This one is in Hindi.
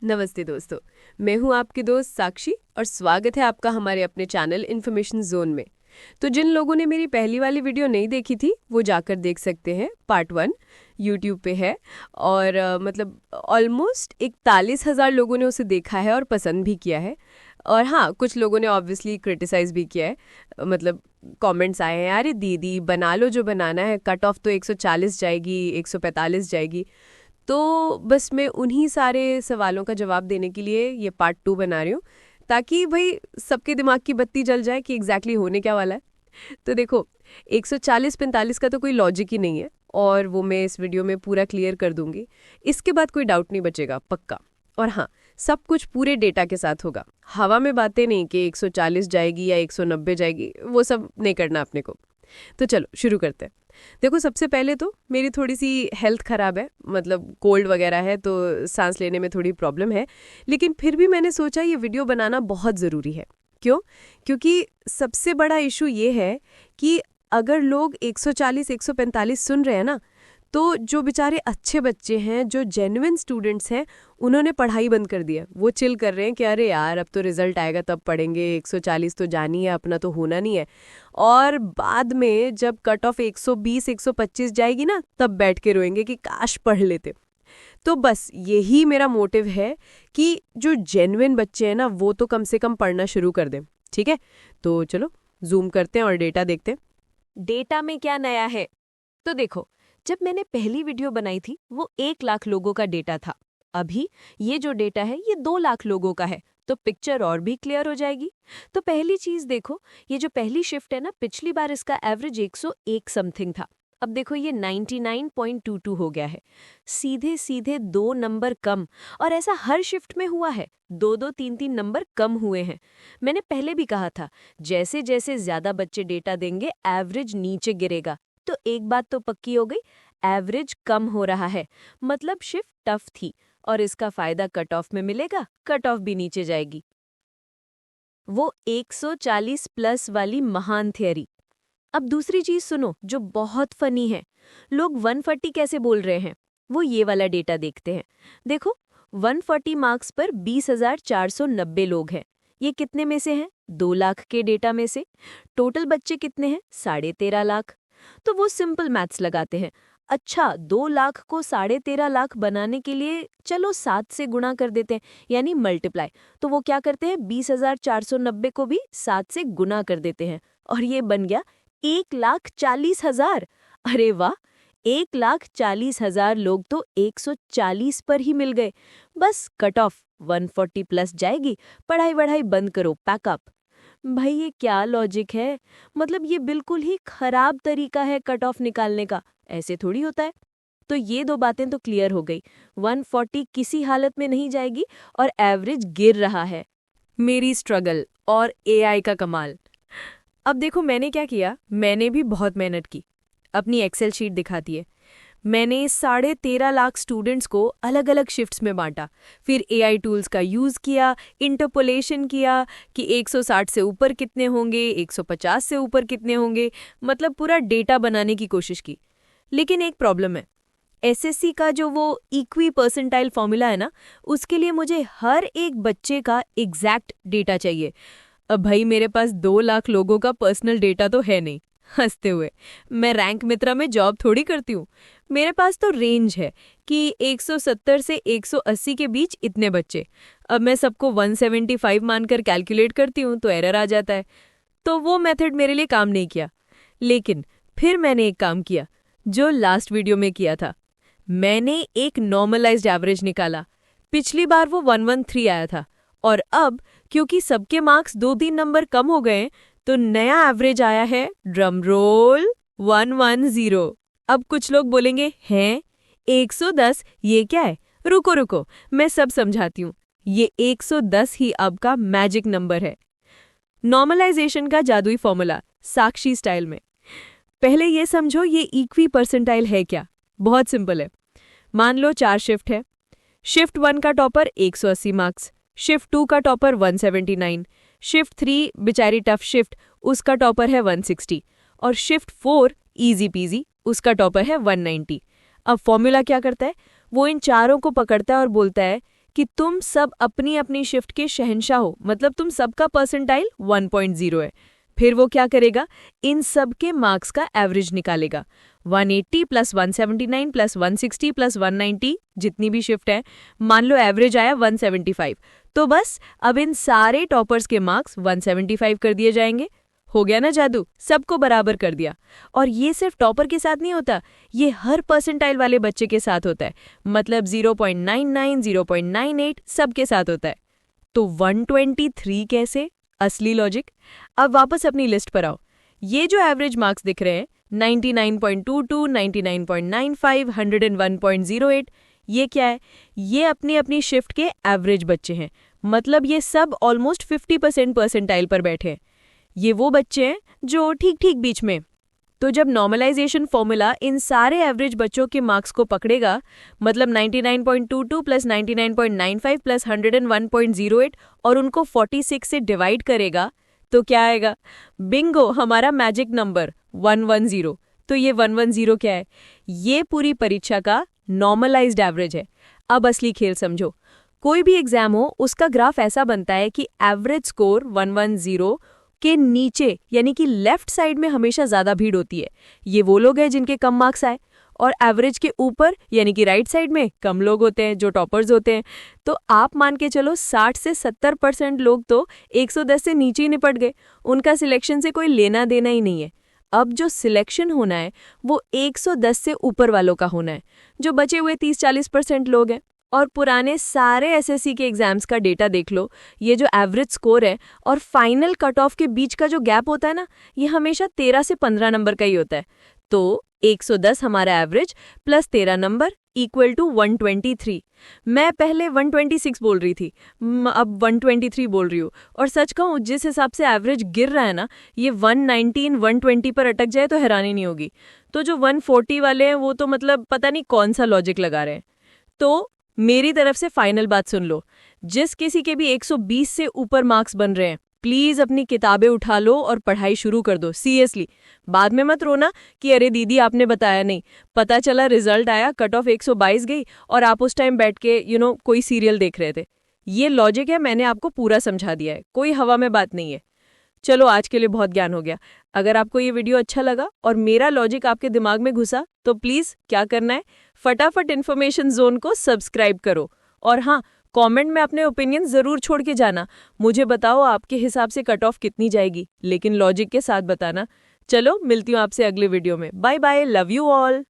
नमस्ते दोस्तों, मैं हूं आपकी दोस्त साक्षी और स्वागत है आपका हमारे अपने चैनल इन्फॉर्मेशन जोन में। तो जिन लोगों ने मेरी पहली वाली वीडियो नहीं देखी थी वो जाकर देख सकते हैं। पार्ट 1 यूट्यूब पे है और मतलब ऑलमोस्ट 41,000 लोगों ने उसे देखा है और पसंद भी किया है। और हाँ, कुछ लोगों ने ऑब्वियसली क्रिटिसाइज भी किया है, मतलब कमेंट्स आए हैं, अरे दीदी बना लो जो बनाना है, कट ऑफ तो 140 जाएगी, 145 जाएगी। तो बस मैं उन्हीं सारे सवालों का जवाब देने के लिए ये पार्ट 2 बना रही हूँ, ताकि भाई सबके दिमाग की बत्ती जल जाए कि एग्जैक्टली होने क्या वाला है। तो देखो, 140-45 का तो कोई लॉजिक ही नहीं है और वो मैं इस वीडियो में पूरा क्लियर कर दूंगी। इसके बाद कोई डाउट नहीं बचेगा, पक्का। और हाँ, सब कुछ पूरे डेटा के साथ होगा, हवा में बातें नहीं कि 140 जाएगी या 190 जाएगी, वो सब नहीं करना अपने को। तो चलो शुरू करते हैं। देखो, सबसे पहले तो मेरी थोड़ी सी हेल्थ ख़राब है, मतलब कोल्ड वगैरह है, तो सांस लेने में थोड़ी प्रॉब्लम है। लेकिन फिर भी मैंने सोचा ये वीडियो बनाना बहुत ज़रूरी है। क्यों? क्योंकि सबसे बड़ा इशू ये है कि अगर लोग 140-145 सुन रहे हैं ना, तो जो बेचारे अच्छे बच्चे हैं, जो जेन्युइन स्टूडेंट्स हैं, उन्होंने पढ़ाई बंद कर दिया। वो चिल कर रहे हैं कि अरे यार, अब तो रिजल्ट आएगा तब पढ़ेंगे, 140 तो जानी है, अपना तो होना नहीं है। और बाद में जब कट ऑफ 120-125 जाएगी ना, तब बैठ के रोएंगे कि काश पढ़ लेते। तो बस यही मेरा मोटिव है कि जो जेन्युइन बच्चे हैं ना, वो तो कम से कम पढ़ना शुरू कर दें। ठीक है, तो चलो जूम करते हैं और डेटा देखते हैं। डेटा में क्या नया है? तो देखो, जब मैंने पहली वीडियो बनाई थी वो 1 लाख लोगों का डेटा था। अभी ये जो डेटा है ये 2 लाख लोगों का है, तो पिक्चर और भी क्लियर हो जाएगी। तो पहली चीज देखो, ये जो पहली शिफ्ट है ना, पिछली बार इसका एवरेज 101 समथिंग था। अब देखो ये 99.22 हो गया है, सीधे सीधे 2 नंबर कम। और ऐसा हर शिफ्ट में हुआ है, 2-2, 3-3 नंबर कम हुए हैं। मैंने पहले भी कहा था, जैसे जैसे ज्यादा बच्चे डेटा देंगे एवरेज नीचे गिरेगा। तो एक बात तो पक्की हो गई, एवरेज कम हो रहा है, मतलब शिफ्ट टफ थी और इसका फायदा कट ऑफ में मिलेगा, कट ऑफ भी नीचे जाएगी। वो 140 प्लस वाली महान थियरी। अब दूसरी चीज सुनो जो बहुत फनी है, लोग 140 कैसे बोल रहे हैं, वो ये वाला डेटा देखते हैं। देखो, 140 मार्क्स पर 20,490 लोग हैं। ये कितने में से हैं? 2 लाख के डेटा में से। टोटल बच्चे कितने हैं? 13.5 लाख। तो वो सिंपल मैथ्स लगाते हैं। अच्छा, 2 लाख को 13.5 लाख बनाने के लिए चलो 7 से गुणा कर देते हैं, यानी मल्टीप्लाई। तो वो क्या करते हैं, 20,490 को भी 7 से गुणा कर देते हैं और ये बन गया 1,40,000। अरे वाह, 1,40,000 लोग तो 140 पर ही मिल गए। बस कट ऑफ 140 प्लस जाएगी, पढ़ाई वढ़ाई बंद करो, पैकअप। भाई ये क्या लॉजिक है? मतलब ये बिल्कुल ही खराब तरीका है कट ऑफ निकालने का, ऐसे थोड़ी होता है। तो ये 2 बातें तो क्लियर हो गई, 140 किसी हालत में नहीं जाएगी और एवरेज गिर रहा है। मेरी स्ट्रगल और एआई का कमाल। अब देखो मैंने क्या किया, मैंने भी बहुत मेहनत की। अपनी एक्सेल शीट दिखाती है। मैंने 13.5 लाख स्टूडेंट्स को अलग अलग शिफ्ट्स में बांटा, फिर एआई टूल्स का यूज़ किया, इंटरपोलेशन किया कि 160 से ऊपर कितने होंगे, 150 से ऊपर कितने होंगे, मतलब पूरा डेटा बनाने की कोशिश की। लेकिन एक प्रॉब्लम है, एसएससी का जो वो इक्वी परसेंटाइल फॉर्मूला है ना, उसके लिए मुझे हर एक बच्चे का एग्जैक्ट डेटा चाहिए। अब भाई मेरे पास 2 लाख लोगों का पर्सनल डेटा तो है नहीं। हंसते हुए, मैं रैंक मित्रा में जॉब थोड़ी करती हूँ। मेरे पास तो रेंज है कि 170 से 180 के बीच इतने बच्चे। अब मैं सबको 175 मानकर कैलकुलेट करती हूँ तो एरर आ जाता है। तो वो मेथड मेरे लिए काम नहीं किया। लेकिन फिर मैंने एक काम किया जो लास्ट वीडियो में किया था। मैंने एक नॉर्मलाइज्ड एवरेज निकाला। पिछली बार वो 113 आया था और अब क्योंकि सबके मार्क्स 2-3 नंबर कम हो गए तो नया एवरेज आया है, ड्रम रोल, 110। अब कुछ लोग बोलेंगे, हैं 110 ये क्या है? रुको रुको, मैं सब समझाती हूँ। ये 110 ही अब का मैजिक नंबर है। नॉर्मलाइजेशन का जादुई फॉर्मूला साक्षी स्टाइल में। पहले ये समझो ये इक्वी परसेंटाइल है क्या। बहुत सिंपल है। मान लो 4 शिफ्ट है। शिफ्ट 1 का टॉपर 180 मार्क्स, शिफ्ट 2 का टॉपर 179, शिफ्ट 3 बेचारी टफ शिफ्ट, उसका टॉपर है 160 और शिफ्ट 4 इजी पीजी, उसका टॉपर है 190। अब फॉर्मूला क्या करता है, वो इन चारों को पकड़ता है और बोलता है कि तुम सब अपनी अपनी शिफ्ट के शहंशाह हो, मतलब तुम सबका परसेंटाइल 1.0 है। फिर वो क्या करेगा, इन सब के मार्क्स का एवरेज निकालेगा। 180 + 179 + 160 + 190 जितनी भी शिफ्ट है, मान लो एवरेज आया 175, तो बस अब इन सारे टॉपर्स के मार्क्स 175 कर दिए जाएंगे। हो गया ना जादू, सबको बराबर कर दिया। और ये सिर्फ टॉपर के साथ नहीं होता, ये हर परसेंटाइल वाले बच्चे के साथ होता है, मतलब 0.99, 0.98 सबके साथ होता है। तो 123 कैसे? असली लॉजिक। अब वापस अपनी लिस्ट पर आओ। ये जो एवरेज मार्क्स दिख रहे हैं 99.22, 99.95, 101.08, ये क्या है? ये अपनी अपनी शिफ्ट के एवरेज बच्चे हैं, मतलब ये सब ऑलमोस्ट 50% परसेंटाइल पर बैठे हैं। ये वो बच्चे हैं जो ठीक ठीक बीच में। तो जब नॉर्मलाइजेशन फॉर्मूला इन सारे एवरेज बच्चों के मार्क्स को पकड़ेगा, मतलब 99.22 + 99.95 + 101.08 और उनको 46 से डिवाइड करेगा, तो क्या आएगा? बिंगो, हमारा मैजिक नंबर 110। तो ये 110 क्या है? ये पूरी परीक्षा का नॉर्मलाइज्ड एवरेज है। अब असली खेल समझो। कोई भी एग्जाम हो, उसका ग्राफ ऐसा बनता है कि एवरेज स्कोर 110 के नीचे यानी कि लेफ्ट साइड में हमेशा ज्यादा भीड़ होती है। ये वो लोग हैं जिनके कम मार्क्स आए, और एवरेज के ऊपर यानी कि राइट साइड में कम लोग होते हैं जो टॉपर्स होते हैं। तो आप मान के चलो 60 से 70% लोग तो 110 से नीचे ही निपट गए, उनका सिलेक्शन से कोई लेना देना ही नहीं है। अब जो सिलेक्शन होना है वो 110 से ऊपर वालों का होना है। जो बचे हुए 30-40% लोग हैं, और पुराने सारे एसएससी के एग्जाम्स का डेटा देख लो, ये जो एवरेज स्कोर है और फाइनल कट ऑफ के बीच का जो गैप होता है ना, ये हमेशा 13 से 15 नंबर का ही होता है। तो 110 हमारा average plus 13 number equal to 123। मैं पहले 126 बोल रही थी, अब 123 बोल रही हूँ। और सच कहूँ, जिस हिसाब से एवरेज गिर रहा है ना, ये 119, 120 पर अटक जाए तो हैरानी नहीं होगी। तो जो 140 वाले हैं वो तो मतलब पता नहीं कौन सा लॉजिक लगा रहे हैं। तो मेरी तरफ से फाइनल बात सुन लो, जिस किसी के भी 120 से ऊपर मार्क्स बन रहे हैं, प्लीज अपनी किताबें उठा लो और पढ़ाई शुरू कर दो, सीरियसली। बाद में मत रोना कि अरे दीदी आपने बताया नहीं, पता चला रिजल्ट आया कट ऑफ 122 गई और आप उस टाइम बैठ के कोई सीरियल देख रहे थे। ये लॉजिक है, मैंने आपको पूरा समझा दिया है, कोई हवा में बात नहीं है। चलो आज के लिए बहुत ज्ञान हो गया। अगर आपको ये वीडियो अच्छा लगा और मेरा लॉजिक आपके दिमाग में घुसा, तो प्लीज क्या करना है, फटाफट इन्फॉर्मेशन जोन को सब्सक्राइब करो। और हाँ, कमेंट में अपने ओपिनियन जरूर छोड़ के जाना। मुझे बताओ आपके हिसाब से कट ऑफ कितनी जाएगी, लेकिन लॉजिक के साथ बताना। चलो मिलती हूँ आपसे अगले वीडियो में। Bye bye, love you all.